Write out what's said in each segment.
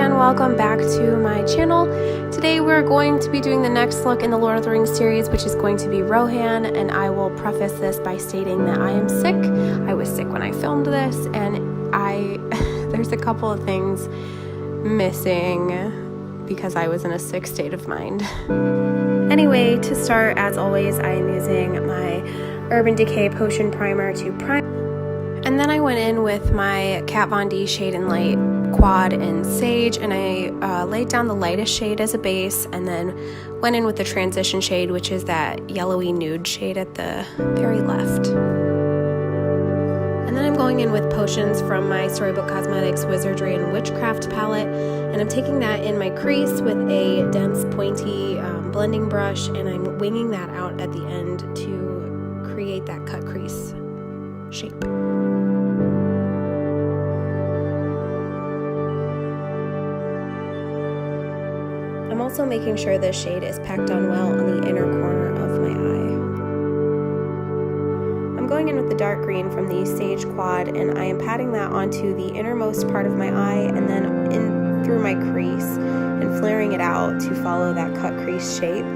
and welcome back to my channel. Today we're going to be doing the next look in the Lord of the Rings series, which is going to be Rohan, and I will preface this by stating that I am sick. I was sick when I filmed this, and there's a couple of things missing because I was in a sick state of mind. Anyway, to start, as always, I am using my Urban Decay Potion Primer to prime. And then I went in with my Kat Von D Shade and Light Quad in Sage, and I laid down the lightest shade as a base, and then went in with the transition shade, which is that yellowy nude shade at the very left. And then I'm going in with potions from my Storybook Cosmetics Wizardry and Witchcraft palette, and I'm taking that in my crease with a dense pointy blending brush, and I'm winging that out at the end to create that cut crease shape. I'm also making sure this shade is packed on well on the inner corner of my eye. I'm going in with the dark green from the Sage Quad, and I am patting that onto the innermost part of my eye and then in through my crease and flaring it out to follow that cut crease shape.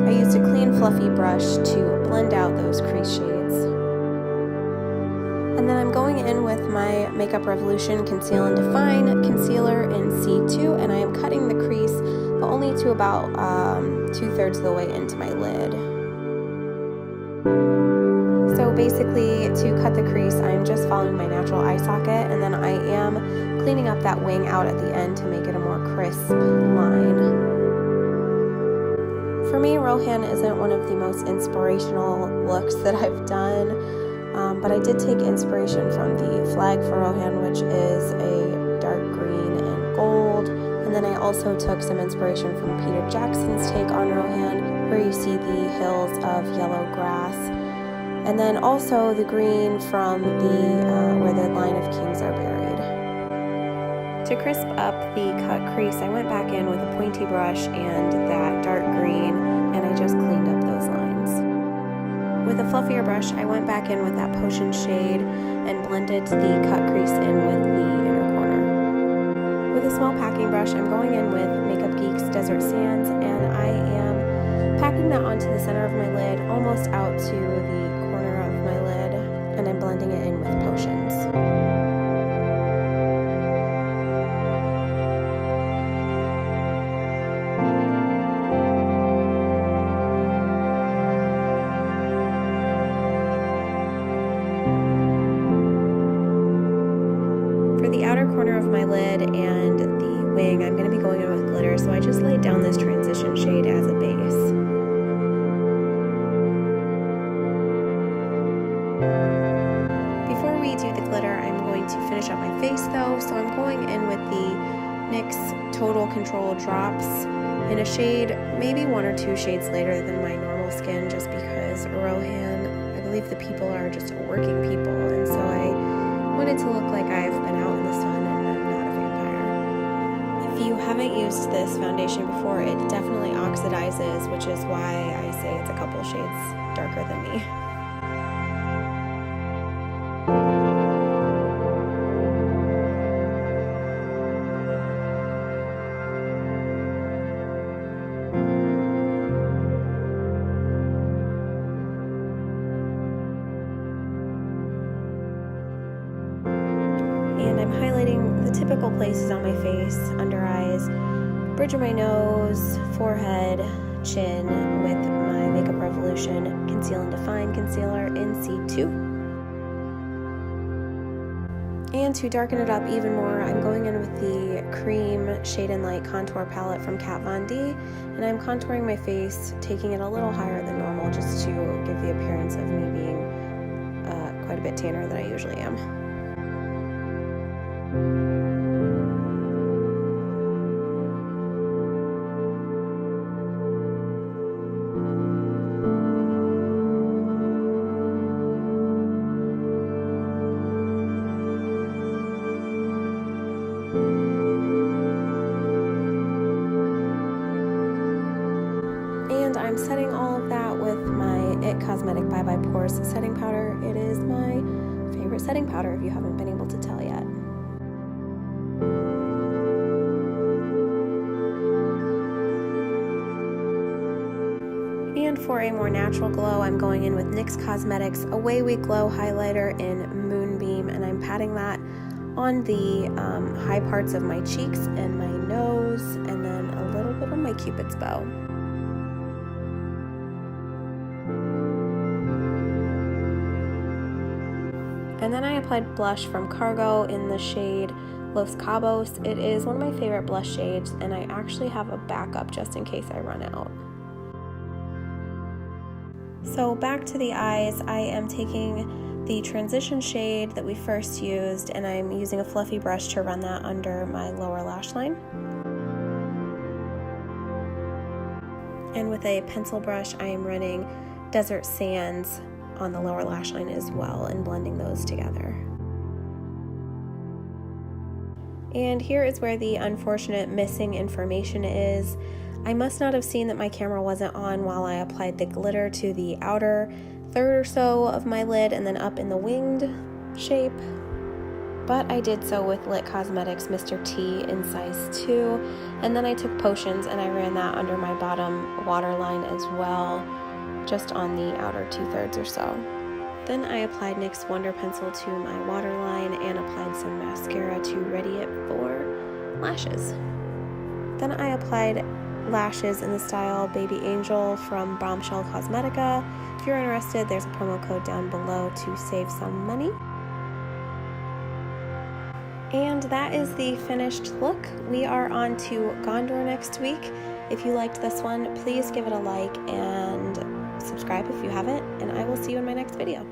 I used a clean, fluffy brush to blend out those crease shades. And then I'm going in with my Makeup Revolution Conceal and Define Concealer in C2, and I am cutting the crease, but only to about 2/3 of the way into my lid. So basically, to cut the crease, I'm just following my natural eye socket, and then I am cleaning up that wing out at the end to make it a more crisp line. For me, Rohan isn't one of the most inspirational looks that I've done, but I did take inspiration from the flag for Rohan, which is a dark green and gold, and then I also took some inspiration from Peter Jackson's take on Rohan, where you see the hills of yellow grass, and then also the green from the where the line of kings are buried. To crisp up the cut crease, I went back in with a pointy brush and that dark green, and I just cleaned up those lines. With a fluffier brush, I went back in with that potion shade and blended the cut crease in with the inner corner. With a small packing brush, I'm going in with Makeup Geek's Desert Sands, and I am packing that onto the center of my lid, almost out to the corner of my lid, and I'm blending it in with potions. For the outer corner of my lid and the wing, I'm going to be going in with glitter, so I just laid down this transition shade as a base. Before we do the glitter, I'm going to finish up my face though, so I'm going in with the NYX Total Control Drops in a shade, maybe 1 or 2 shades later than my normal skin, just because Rohan, I believe the people are just working people, and so I wanted to look like I've been out in the sun and I'm not a vampire. If you haven't used this foundation before, it definitely oxidizes, which is why I say it's a couple shades darker than me. And I'm highlighting the typical places on my face: under eyes, bridge of my nose, forehead, chin, with my Makeup Revolution Conceal and Define Concealer in C2. And to darken it up even more, I'm going in with the Cream Shade and Light Contour Palette from Kat Von D, and I'm contouring my face, taking it a little higher than normal just to give the appearance of me being quite a bit tanner than I usually am. And I'm setting all of that with my IT Cosmetic Bye Bye Pores setting powder. It is my favorite setting powder, if you haven't been able to tell yet. And for a more natural glow, I'm going in with NYX Cosmetics Away We Glow highlighter in Moonbeam, and I'm patting that on the high parts of my cheeks and my nose, and then a little bit on my Cupid's bow. And then I applied blush from Cargo in the shade Los Cabos. It is one of my favorite blush shades, and I actually have a backup just in case I run out. So back to the eyes, I am taking the transition shade that we first used, and I'm using a fluffy brush to run that under my lower lash line. And with a pencil brush, I am running Desert Sands on the lower lash line as well and blending those together. And here is where the unfortunate missing information is. I must not have seen that my camera wasn't on while I applied the glitter to the outer third or so of my lid and then up in the winged shape. But I did so with Lit Cosmetics Mr. T in size 2, and then I took Potions and I ran that under my bottom waterline as well, just on the outer 2/3 or so. Then I applied NYX Wonder Pencil to my waterline and applied some mascara to ready it for lashes. Then I applied lashes in the style Baby Angel from Bombshell Cosmetica. If you're interested, there's a promo code down below to save some money. And that is the finished look. We are on to Gondor next week. If you liked this one, please give it a like and subscribe if you haven't, and I will see you in my next video.